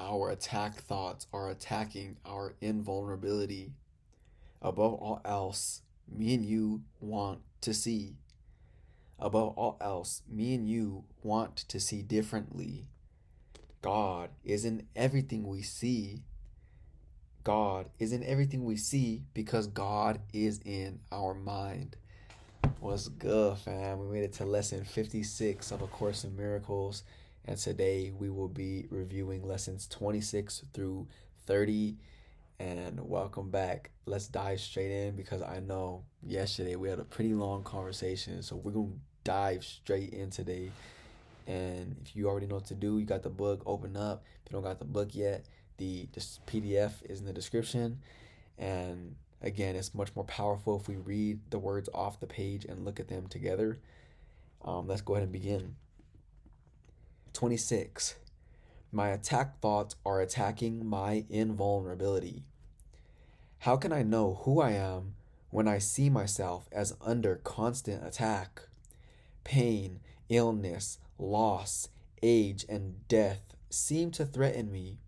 our attack thoughts are attacking our invulnerability. Above all else, me and you want to see. Above all else, me and you want to see differently. God is in everything we see. God is in everything we see because God is in our mind. What's good, fam? We made it to lesson 56 of A Course in Miracles, and today we will be reviewing lessons 26 through 30. And welcome back. Let's dive straight in because I know yesterday we had a pretty long conversation, so we're going to dive straight in today. And if you already know what to do, you got the book, open up. If you don't got the book yet, the PDF is in the description. And again, it's much more powerful if we read the words off the page and look at them together. Let's go ahead and begin. 26. My attack thoughts are attacking my invulnerability. How can I know who I am when I see myself as under constant attack? Pain, illness, loss, age, and death seem to threaten me.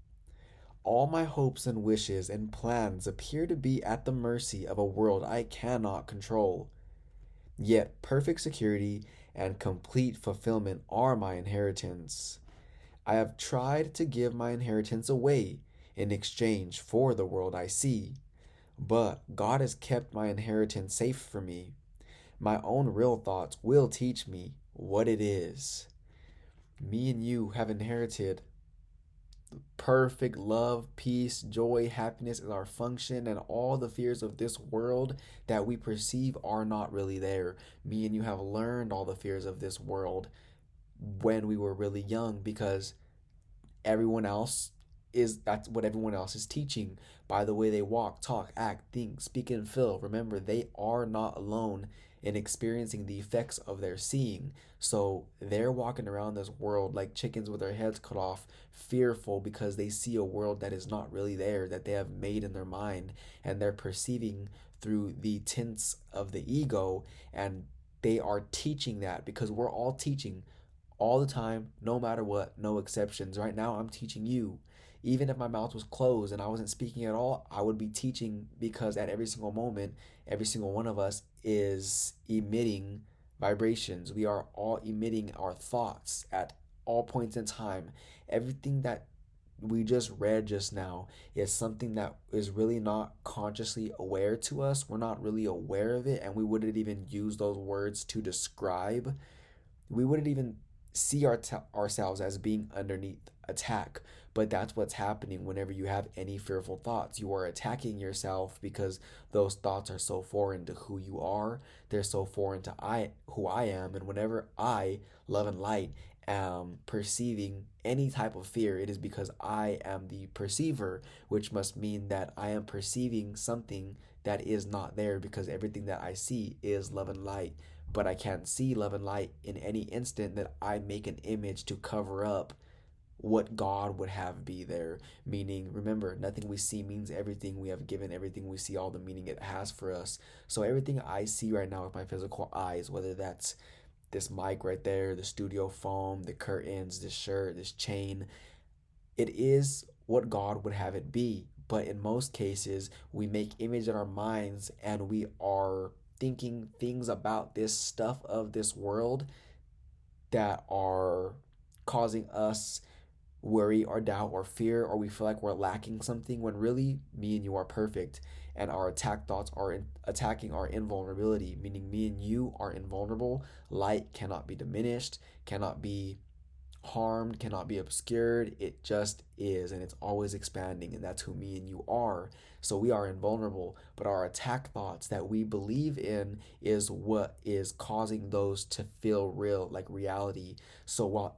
All my hopes and wishes and plans appear to be at the mercy of a world I cannot control. Yet perfect security and complete fulfillment are my inheritance. I have tried to give my inheritance away in exchange for the world I see, but God has kept my inheritance safe for me. My own real thoughts will teach me what it is. Me and you have inherited perfect love, peace, joy, happiness is our function, and all the fears of this world that we perceive are not really there. Me and you have learned all the fears of this world when we were really young because that's what everyone else is teaching by the way they walk, talk, act, think, speak, and feel. Remember, they are not alone in experiencing the effects of their seeing. So they're walking around this world like chickens with their heads cut off, fearful because they see a world that is not really there, that they have made in their mind, and they're perceiving through the tints of the ego, and they are teaching that because we're all teaching all the time, no matter what, no exceptions. Right now, I'm teaching you. Even if my mouth was closed and I wasn't speaking at all, I would be teaching because at every single moment, every single one of us is emitting vibrations. We are all emitting our thoughts at all points in time. Everything that we just read just now is something that is really not consciously aware to us. We're not really aware of it, and we wouldn't even use those words to describe. We wouldn't even see ourselves as being underneath attack, but that's what's happening whenever you have any fearful thoughts. You are attacking yourself because those thoughts are so foreign to who you are. They're so foreign to who I am, and whenever I, love and light, am perceiving any type of fear, it is because I am the perceiver, which must mean that I am perceiving something that is not there because everything that I see is love and light. But I can't see love and light in any instant that I make an image to cover up what God would have be there. Meaning, remember, nothing we see means everything. We have given everything we see all the meaning it has for us. So everything I see right now with my physical eyes, whether that's this mic right there, the studio foam, the curtains, this shirt, this chain, it is what God would have it be. But in most cases, we make image in our minds and we are thinking things about this stuff of this world that are causing us worry or doubt or fear, or we feel like we're lacking something when really me and you are perfect, and our attack thoughts are attacking our invulnerability, meaning me and you are invulnerable. Light cannot be diminished, cannot be harmed, cannot be obscured. It just is, and it's always expanding, and that's who me and you are. So we are invulnerable, but our attack thoughts that we believe in is what is causing those to feel real, like reality. So while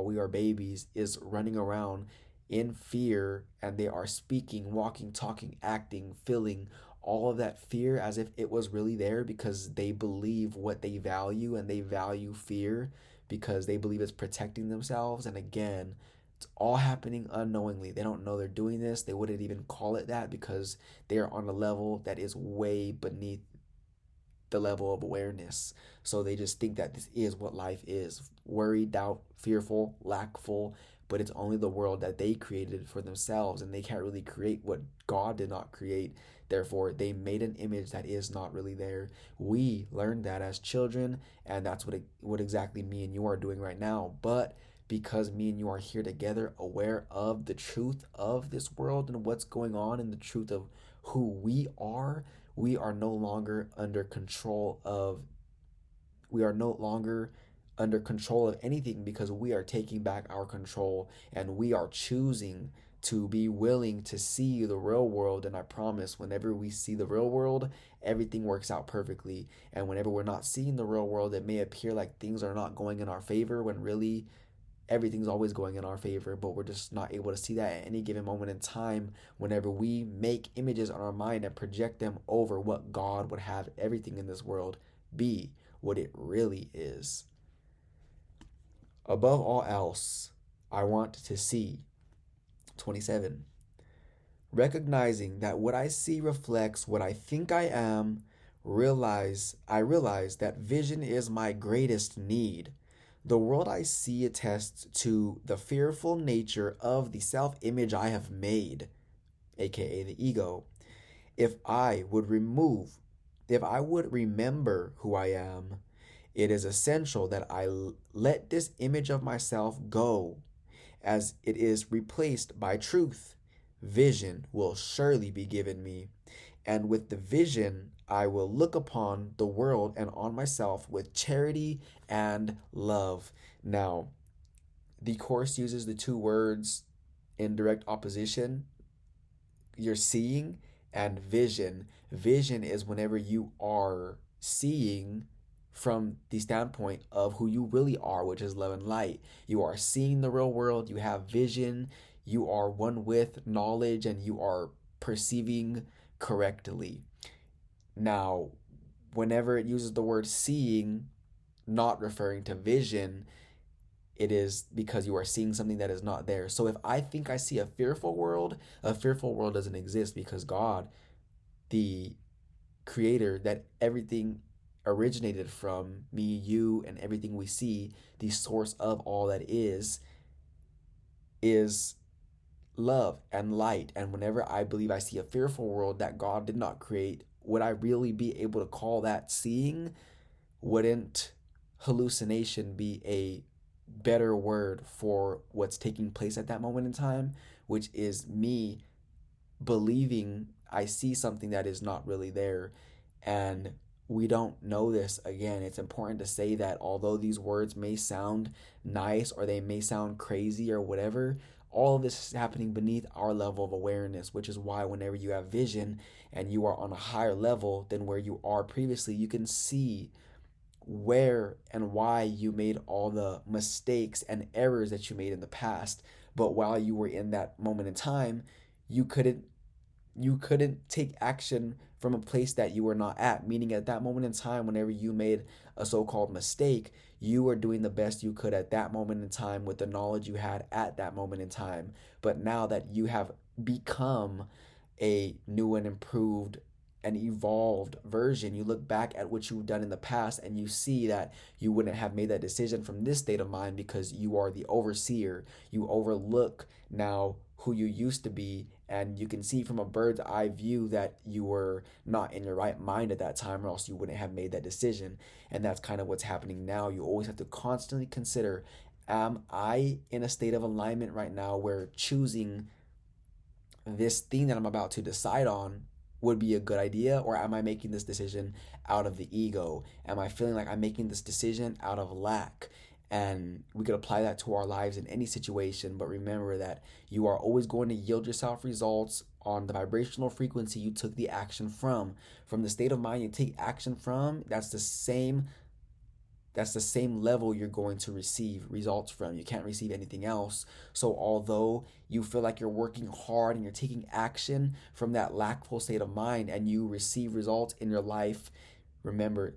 we are babies, is running around in fear, and they are speaking, walking, talking, acting, feeling all of that fear as if it was really there because they believe what they value, and they value fear because they believe it's protecting themselves. And again, it's all happening unknowingly. They don't know they're doing this. They wouldn't even call it that because they are on a level that is way beneath the level of awareness. So they just think that this is what life is: worried, doubt, fearful, lackful, but it's only the world that they created for themselves, and they can't really create what God did not create. Therefore, they made an image that is not really there. We learned that as children, and that's what exactly me and you are doing right now. But because me and you are here together, aware of the truth of this world and what's going on, and the truth of who we are no longer under control of we are no longer under control of anything, because we are taking back our control, and we are choosing to be willing to see the real world. And I promise, whenever we see the real world, everything works out perfectly. And whenever we're not seeing the real world, it may appear like things are not going in our favor, when really everything's always going in our favor, but we're just not able to see that at any given moment in time, whenever we make images on our mind and project them over what God would have everything in this world be, what it really is. Above all else, I want to see. 27. Recognizing that what I see reflects what I think I am, I realize that vision is my greatest need. The world I see attests to the fearful nature of the self-image I have made, aka the ego. If I would remember who I am, it is essential that I let this image of myself go, as it is replaced by truth. Vision will surely be given me, and with the vision, I will look upon the world and on myself with charity and love. Now, the Course uses the two words in direct opposition: you're seeing and vision. Vision is whenever you are seeing from the standpoint of who you really are, which is love and light. You are seeing the real world, you have vision, you are one with knowledge, and you are perceiving correctly. Now, whenever it uses the word seeing, not referring to vision, it is because you are seeing something that is not there. So if I think I see a fearful world doesn't exist, because God, the creator that everything originated from, me, you, and everything we see, the source of all that is love and light. And whenever I believe I see a fearful world that God did not create, would I really be able to call that seeing? Wouldn't hallucination be a better word for what's taking place at that moment in time, which is me believing I see something that is not really there? And we don't know this. Again, it's important to say that although these words may sound nice, or they may sound crazy or whatever, all of this is happening beneath our level of awareness, which is why whenever you have vision and you are on a higher level than where you are previously, you can see where and why you made all the mistakes and errors that you made in the past. But while you were in that moment in time, you couldn't take action from a place that you were not at. Meaning, at that moment in time, whenever you made a so-called mistake, you were doing the best you could at that moment in time with the knowledge you had at that moment in time. But now that you have become a new and improved and evolved version, you look back at what you've done in the past, and you see that you wouldn't have made that decision from this state of mind, because you are the overseer. You overlook now who you used to be, and you can see from a bird's eye view that you were not in your right mind at that time, or else you wouldn't have made that decision. And that's kind of what's happening now. You always have to constantly consider, am I in a state of alignment right now where choosing this thing that I'm about to decide on would be a good idea? Or am I making this decision out of the ego? Am I feeling like I'm making this decision out of lack? And we could apply that to our lives in any situation. But remember that you are always going to yield yourself results on the vibrational frequency you took the action from. From the state of mind you take action from, that's the same level you're going to receive results from. You can't receive anything else. So although you feel like you're working hard and you're taking action from that lackful state of mind, and you receive results in your life, remember,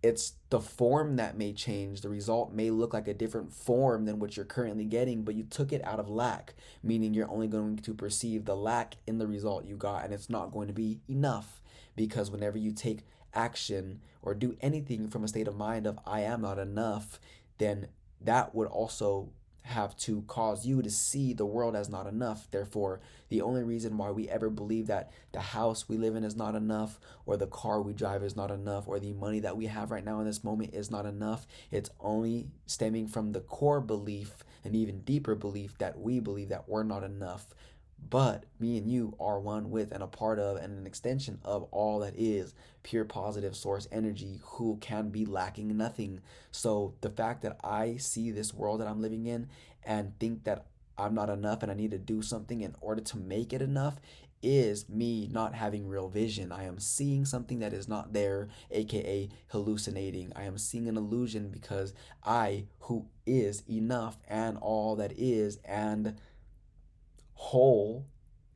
it's the form that may change. The result may look like a different form than what you're currently getting, but you took it out of lack, meaning you're only going to perceive the lack in the result you got, and it's not going to be enough. Because whenever you take action or do anything from a state of mind of I am not enough, then that would also have to cause you to see the world as not enough. Therefore, the only reason why we ever believe that the house we live in is not enough, or the car we drive is not enough, or the money that we have right now in this moment is not enough, it's only stemming from the core belief, an even deeper belief, that we believe that we're not enough. But me and you are one with and a part of and an extension of all that is pure positive source energy, who can be lacking nothing. So the fact that I see this world that I'm living in and think that I'm not enough and I need to do something in order to make it enough is me not having real vision. I am seeing something that is not there, aka hallucinating. I am seeing an illusion because I, who is enough and all that is and whole,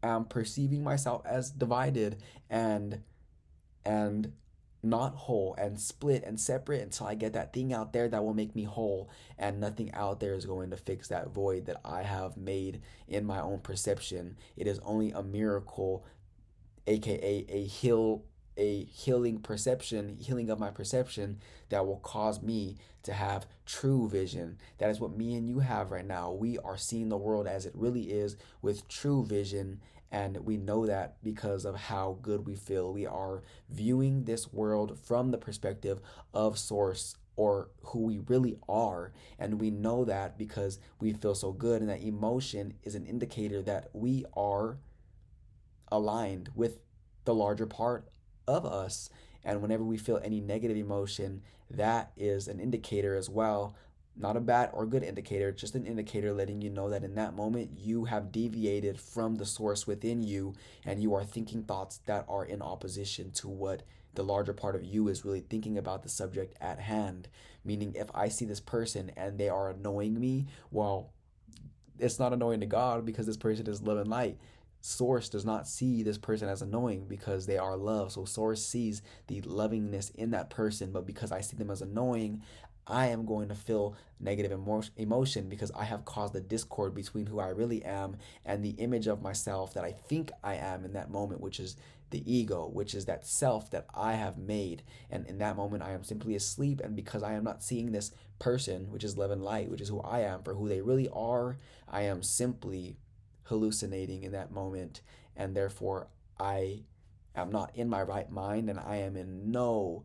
am perceiving myself as divided and and not whole and split and separate until I get that thing out there that will make me whole, and nothing out there is going to fix that void that I have made in my own perception. It is only a miracle, aka a healing perception, healing of my perception, that will cause me to have true vision. That is what me and you have right now. We are seeing the world as it really is with true vision, and we know that because of how good we feel. We are viewing this world from the perspective of source, or who we really are, and we know that because we feel so good, and that emotion is an indicator that we are aligned with the larger part of us. And whenever we feel any negative emotion, that is an indicator as well. Not a bad or good indicator, just an indicator letting you know that in that moment you have deviated from the source within you, and you are thinking thoughts that are in opposition to what the larger part of you is really thinking about the subject at hand. Meaning, if I see this person and they are annoying me, well, it's not annoying to God because this person is love and light. Source does not see this person as annoying because they are love. So Source sees the lovingness in that person, but because I see them as annoying, I am going to feel negative emotion because I have caused a discord between who I really am and the image of myself that I think I am in that moment, which is the ego, which is that self that I have made. And in that moment, I am simply asleep. And because I am not seeing this person, which is love and light, which is who I am, for who they really are, I am simply hallucinating in that moment. And therefore, I am not in my right mind, and I am in no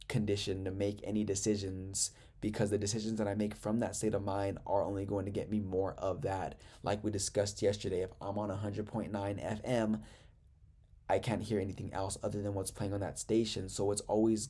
condition to make any decisions, because the decisions that I make from that state of mind are only going to get me more of that. Like we discussed yesterday, if I'm on 100.9 FM, I can't hear anything else other than what's playing on that station. So it's always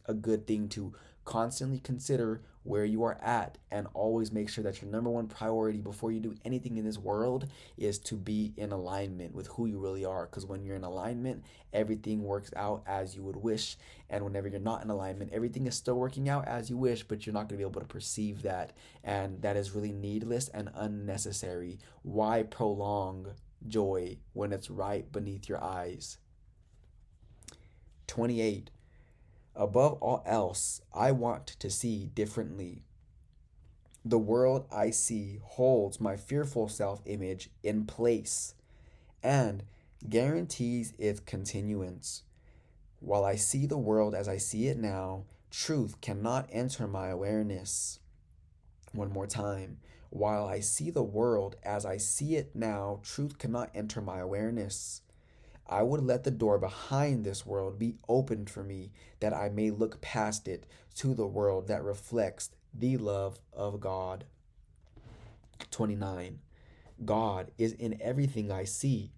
a good thing to constantly consider where you are at, and always make sure that your number one priority before you do anything in this world is to be in alignment with who you really are. Because when you're in alignment, everything works out as you would wish. And whenever you're not in alignment, everything is still working out as you wish, but you're not going to be able to perceive that. And that is really needless and unnecessary. Why prolong joy when it's right beneath your eyes? 28. Above all else, I want to see differently. The world I see holds my fearful self image in place and guarantees its continuance. While I see the world as I see it now, truth cannot enter my awareness. One more time. While I see the world as I see it now, truth cannot enter my awareness. I would let the door behind this world be opened for me, that I may look past it to the world that reflects the love of God. 29. God is in everything I see.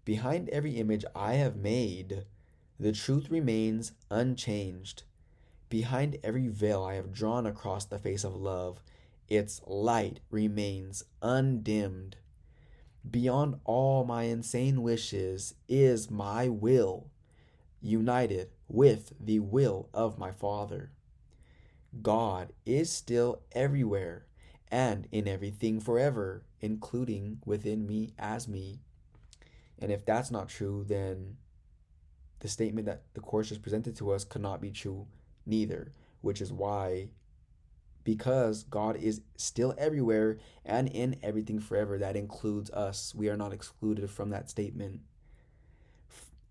Behind every image I have made, the truth remains unchanged. Behind every veil I have drawn across the face of love, its light remains undimmed. Beyond all my insane wishes is my will, united with the will of my Father. God is still everywhere and in everything forever, including within me as me. And if that's not true, then the statement that the Course just presented to us could not be true neither, which is why, because God is still everywhere and in everything forever, that includes us. We are not excluded from that statement.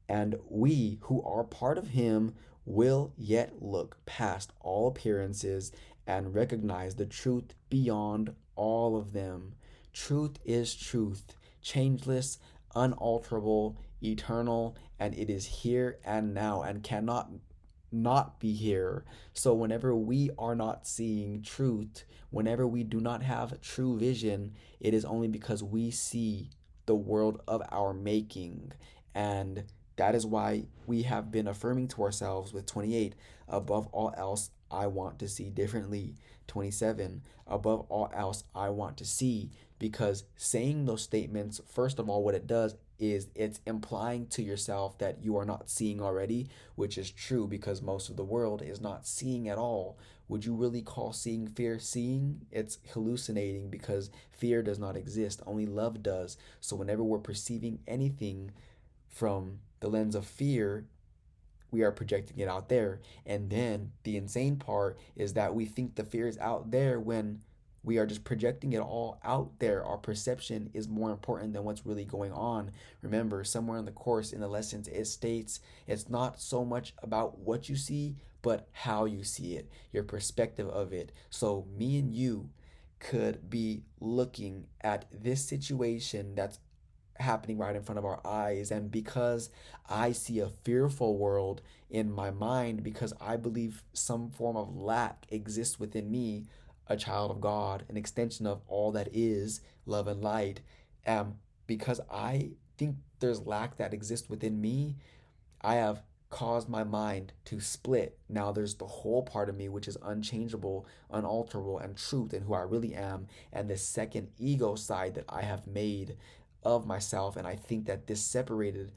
And we who are part of Him will yet look past all appearances and recognize the truth beyond all of them. Truth is truth, changeless, unalterable, eternal, and it is here and now and cannot not be here. So, whenever we are not seeing truth, whenever we do not have true vision, it is only because we see the world of our making. And that is why we have been affirming to ourselves with 28, above all else, I want to see differently. 27, above all else, I want to see. Because saying those statements, first of all, what it does is it's implying to yourself that you are not seeing already, which is true because most of the world is not seeing at all. Would you really call seeing fear seeing? It's hallucinating because fear does not exist, only love does. So whenever we're perceiving anything from the lens of fear, we are projecting it out there. And then the insane part is that we think the fear is out there when we are just projecting it all out there. Our perception is more important than what's really going on. Remember, somewhere in the course, in the lessons, it states it's not so much about what you see, but how you see it, your perspective of it. So, me and you could be looking at this situation that's happening right in front of our eyes. And because I see a fearful world in my mind, because I believe some form of lack exists within me, a child of God, an extension of all that is love and light, because I think there's lack that exists within me, I have caused my mind to split. Now there's the whole part of me which is unchangeable, unalterable, and truth and who I really am, and the second ego side that I have made of myself. And I think that this separated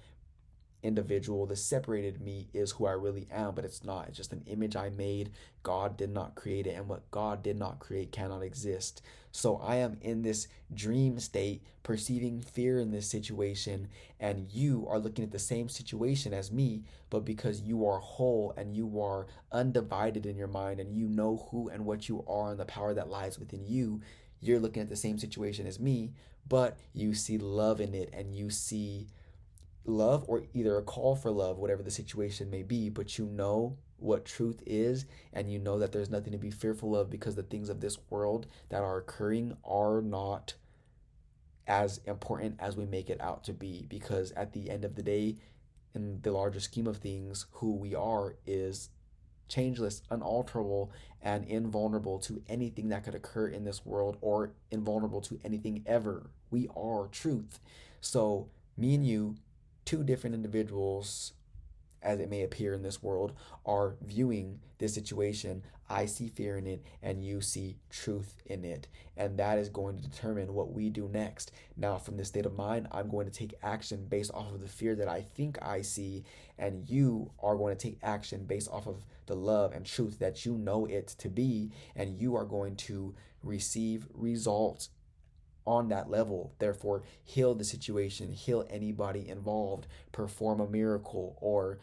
individual, the separated me, is who I really am, but it's not. It's just an image I made. God did not create it, and what God did not create cannot exist. So I am in this dream state, perceiving fear in this situation, and you are looking at the same situation as me, but because you are whole and you are undivided in your mind and you know who and what you are and the power that lies within you, you're looking at the same situation as me, but you see love in it, and you see love, or either a call for love, whatever the situation may be, but you know what truth is, and you know that there's nothing to be fearful of because the things of this world that are occurring are not as important as we make it out to be. Because at the end of the day, in the larger scheme of things, who we are is changeless, unalterable, and invulnerable to anything that could occur in this world, or invulnerable to anything ever. We are truth. So, me and you, two different individuals, as it may appear in this world, are viewing this situation. I see fear in it, and you see truth in it. And that is going to determine what we do next. Now, from this state of mind, I'm going to take action based off of the fear that I think I see, and you are going to take action based off of the love and truth that you know it to be, and you are going to receive results on that level. Therefore, heal the situation, heal anybody involved, perform a miracle, or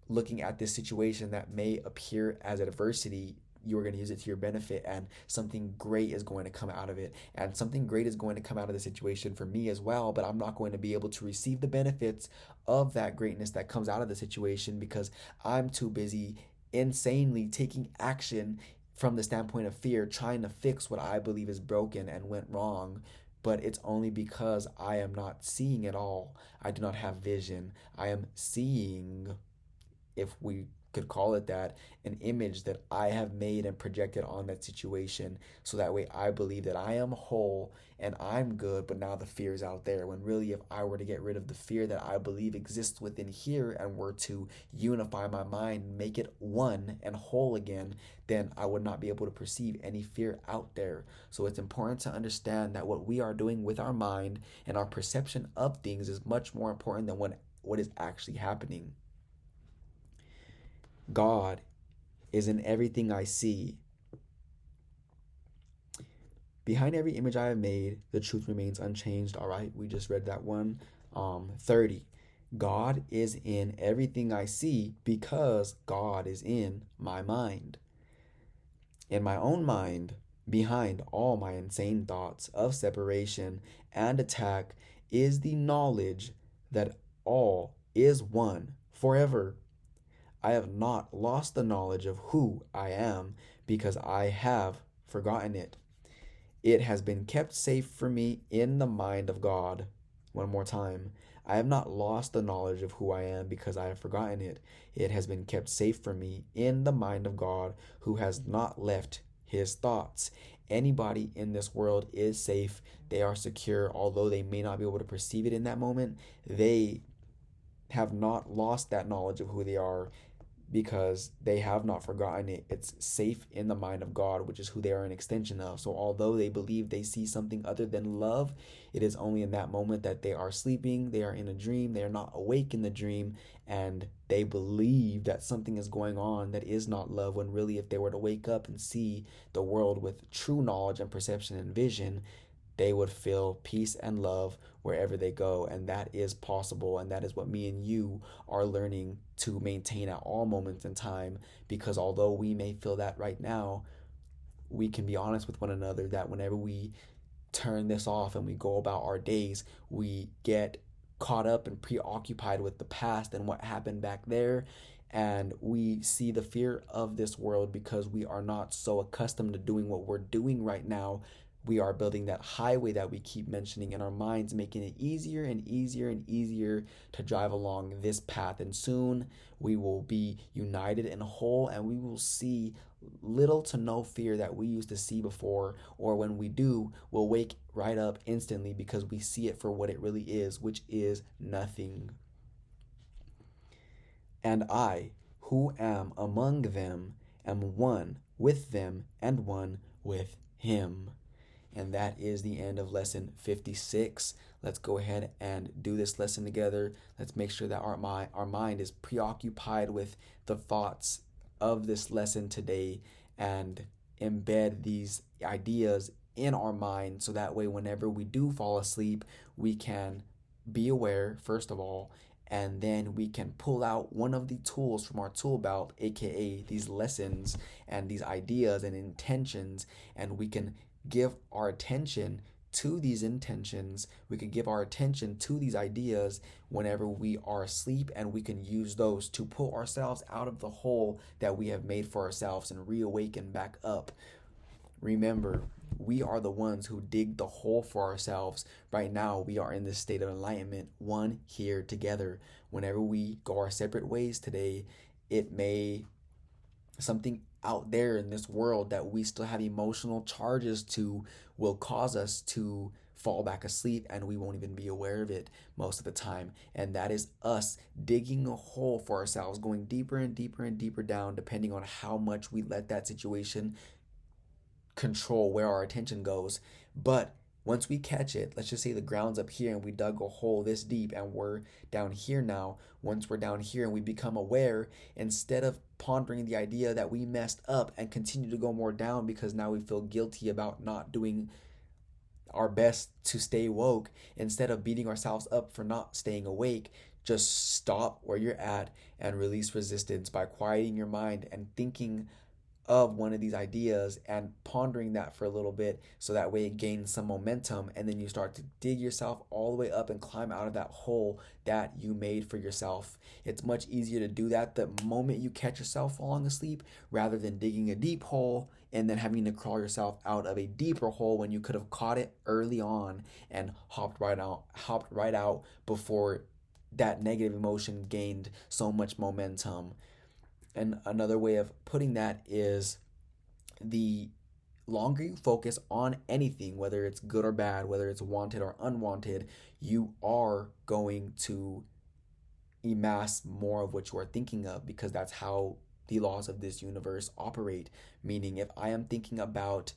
looking at this situation that may appear as adversity, you are going to use it to your benefit, and something great is going to come out of it. And something great is going to come out of the situation for me as well, but I'm not going to be able to receive the benefits of that greatness that comes out of the situation because I'm too busy insanely taking action from the standpoint of fear, trying to fix what I believe is broken and went wrong. But it's only because I am not seeing it all. I do not have vision. I am seeing, if we could call it that, an image that I have made and projected on that situation. So that way I believe that I am whole and I'm good, but now the fear is out there. When really, if I were to get rid of the fear that I believe exists within here and were to unify my mind, make it one and whole again, then I would not be able to perceive any fear out there. So it's important to understand that what we are doing with our mind and our perception of things is much more important than what is actually happening. God is in everything I see. Behind every image I have made, the truth remains unchanged. All right, we just read that one. 30. God is in everything I see because God is in my mind. In my own mind, behind all my insane thoughts of separation and attack, is the knowledge that all is one forever. I have not lost the knowledge of who I am because I have forgotten it. It has been kept safe for me in the mind of God. One more time. I have not lost the knowledge of who I am because I have forgotten it. It has been kept safe for me in the mind of God, who has not left his thoughts. Anybody in this world is safe. They are secure, although they may not be able to perceive it in that moment. They have not lost that knowledge of who they are because they have not forgotten it. It's safe in the mind of God, which is who they are an extension of. So although they believe they see something other than love, it is only in that moment that they are sleeping, they are in a dream, they are not awake in the dream, and they believe that something is going on that is not love, when really if they were to wake up and see the world with true knowledge and perception and vision, they would feel peace and love wherever they go. And that is possible. And that is what me and you are learning to maintain at all moments in time. Because although we may feel that right now, we can be honest with one another that whenever we turn this off and we go about our days, we get caught up and preoccupied with the past and what happened back there. And we see the fear of this world because we are not so accustomed to doing what we're doing right now. We are building that highway that we keep mentioning in our minds, making it easier and easier and easier to drive along this path. And soon we will be united and whole, and we will see little to no fear that we used to see before. Or when we do, we'll wake right up instantly because we see it for what it really is, which is nothing. And I, who am among them, am one with them and one with him. And that is the end of lesson 56. Let's go ahead and do this lesson together. Let's make sure that our mind is preoccupied with the thoughts of this lesson today and embed these ideas in our mind so that way whenever we do fall asleep, we can be aware, first of all, and then we can pull out one of the tools from our tool belt, aka these lessons and these ideas and intentions, and we can give our attention to these intentions. We can give our attention to these ideas whenever we are asleep, and we can use those to pull ourselves out of the hole that we have made for ourselves and reawaken back up. Remember, we are the ones who dig the hole for ourselves. Right now, we are in this state of enlightenment, one here together. Whenever we go our separate ways today, it may something out there in this world that we still have emotional charges to will cause us to fall back asleep, and we won't even be aware of it most of the time. And that is us digging a hole for ourselves, going deeper and deeper and deeper down, depending on how much we let that situation control where our attention goes. But once we catch it, let's just say the ground's up here and we dug a hole this deep and we're down here now. Once we're down here and we become aware, instead of pondering the idea that we messed up and continue to go more down because now we feel guilty about not doing our best to stay woke, instead of beating ourselves up for not staying awake, just stop where you're at and release resistance by quieting your mind and thinking of one of these ideas and pondering that for a little bit so that way it gains some momentum, and then you start to dig yourself all the way up and climb out of that hole that you made for yourself. It's much easier to do that the moment you catch yourself falling asleep rather than digging a deep hole and then having to crawl yourself out of a deeper hole when you could have caught it early on and hopped right out before that negative emotion gained so much momentum. And another way of putting that is the longer you focus on anything, whether it's good or bad, whether it's wanted or unwanted, you are going to amass more of what you are thinking of, because that's how the laws of this universe operate. Meaning, if I am thinking about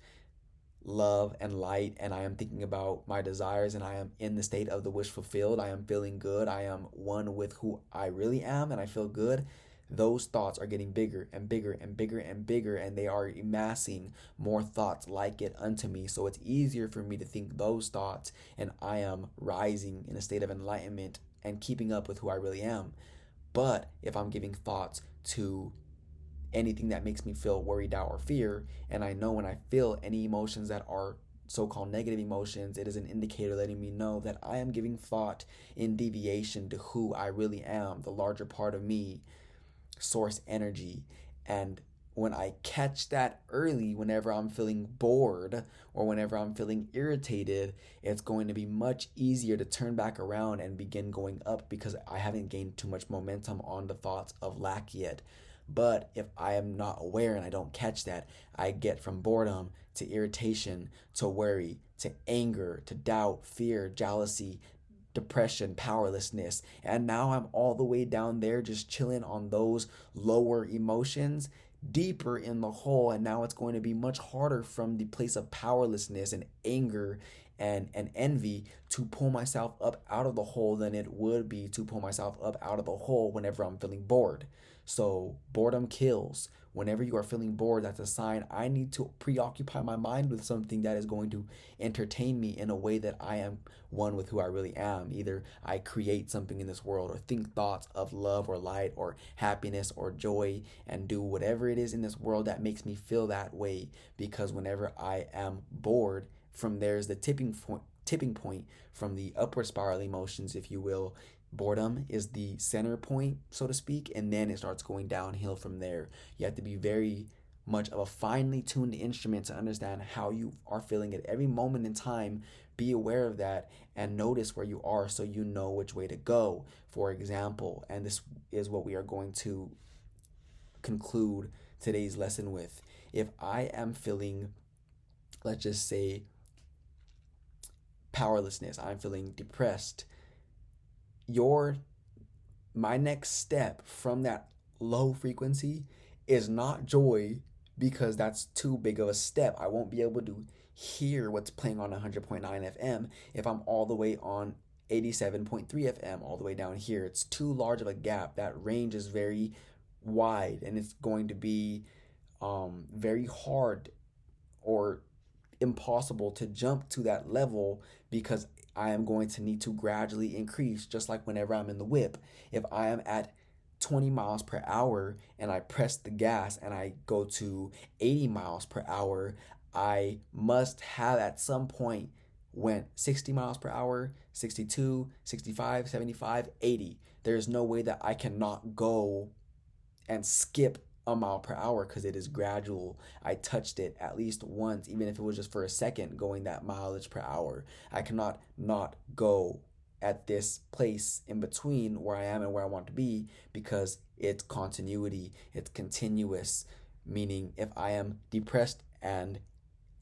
love and light and I am thinking about my desires and I am in the state of the wish fulfilled, I am feeling good, I am one with who I really am and I feel good, those thoughts are getting bigger and bigger and bigger and bigger, and they are amassing more thoughts like it unto me. So it's easier for me to think those thoughts, and I am rising in a state of enlightenment and keeping up with who I really am. But if I'm giving thoughts to anything that makes me feel worried, doubt, or fear, and I know when I feel any emotions that are so-called negative emotions, it is an indicator letting me know that I am giving thought in deviation to who I really am, the larger part of me, source energy. And when I catch that early, whenever I'm feeling bored or whenever I'm feeling irritated, it's going to be much easier to turn back around and begin going up because I haven't gained too much momentum on the thoughts of lack yet. But if I am not aware and I don't catch that, I get from boredom to irritation to worry to anger to doubt, fear, jealousy, depression, powerlessness. And now I'm all the way down there just chilling on those lower emotions, deeper in the hole. And now it's going to be much harder from the place of powerlessness and anger and envy to pull myself up out of the hole than it would be to pull myself up out of the hole whenever I'm feeling bored. So boredom kills. Whenever you are feeling bored, that's a sign I need to preoccupy my mind with something that is going to entertain me in a way that I am one with who I really am. Either I create something in this world or think thoughts of love or light or happiness or joy and do whatever it is in this world that makes me feel that way. Because whenever I am bored, from there's the tipping point from the upward spiral emotions, if you will. Boredom is the center point, so to speak, and then it starts going downhill from there. You have to be very much of a finely tuned instrument to understand how you are feeling at every moment in time. Be aware of that and notice where you are so you know which way to go. For example, and this is what we are going to conclude today's lesson with. If I am feeling, let's just say, powerlessness, I'm feeling depressed, your my next step from that low frequency is not joy, because that's too big of a step. I won't be able to hear what's playing on 100.9 FM if I'm all the way on 87.3 FM all the way down here. It's too large of a gap. That range is very wide, and it's going to be very hard or impossible to jump to that level, because I am going to need to gradually increase, just like whenever I'm in the whip. If I am at 20 miles per hour and I press the gas and I go to 80 miles per hour, I must have at some point went 60 miles per hour, 62, 65, 75, 80. There's no way that I cannot go and skip a mile per hour, because it is gradual. I touched it at least once, even if it was just for a second, going that mileage per hour. I cannot not go at this place in between where I am and where I want to be, because it's continuity, it's continuous. Meaning, if I am depressed and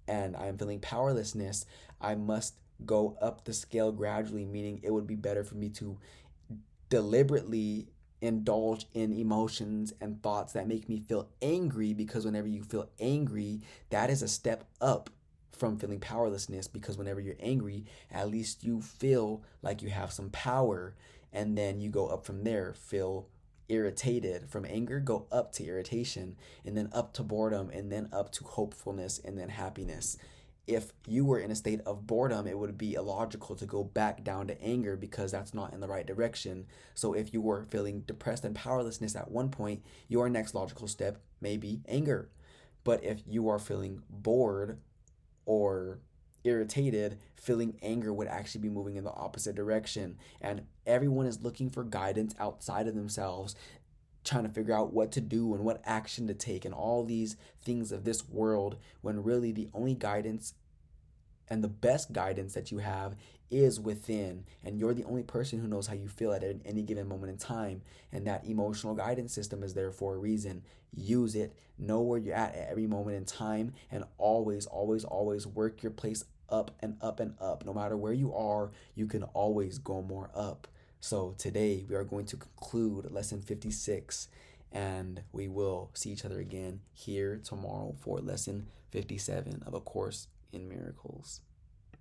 I am feeling powerlessness, I must go up the scale gradually, meaning it would be better for me to deliberately indulge in emotions and thoughts that make me feel angry, because whenever you feel angry, that is a step up from feeling powerlessness, because whenever you're angry, at least you feel like you have some power, and then you go up from there. Feel irritated from anger, go up to irritation, and then up to boredom, and then up to hopefulness, and then happiness. If you were in a state of boredom, it would be illogical to go back down to anger, because that's not in the right direction. So if you were feeling depressed and powerlessness at one point, your next logical step may be anger. But if you are feeling bored or irritated, feeling anger would actually be moving in the opposite direction. And everyone is looking for guidance outside of themselves, trying to figure out what to do and what action to take and all these things of this world, when really the only guidance and the best guidance that you have is within, and you're the only person who knows how you feel at any given moment in time. And that emotional guidance system is there for a reason. Use it, know where you're at every moment in time, and always, always, always work your place up and up and up. No matter where you are, you can always go more up. So today we are going to conclude lesson 56, and we will see each other again here tomorrow for lesson 57 of A Course in Miracles.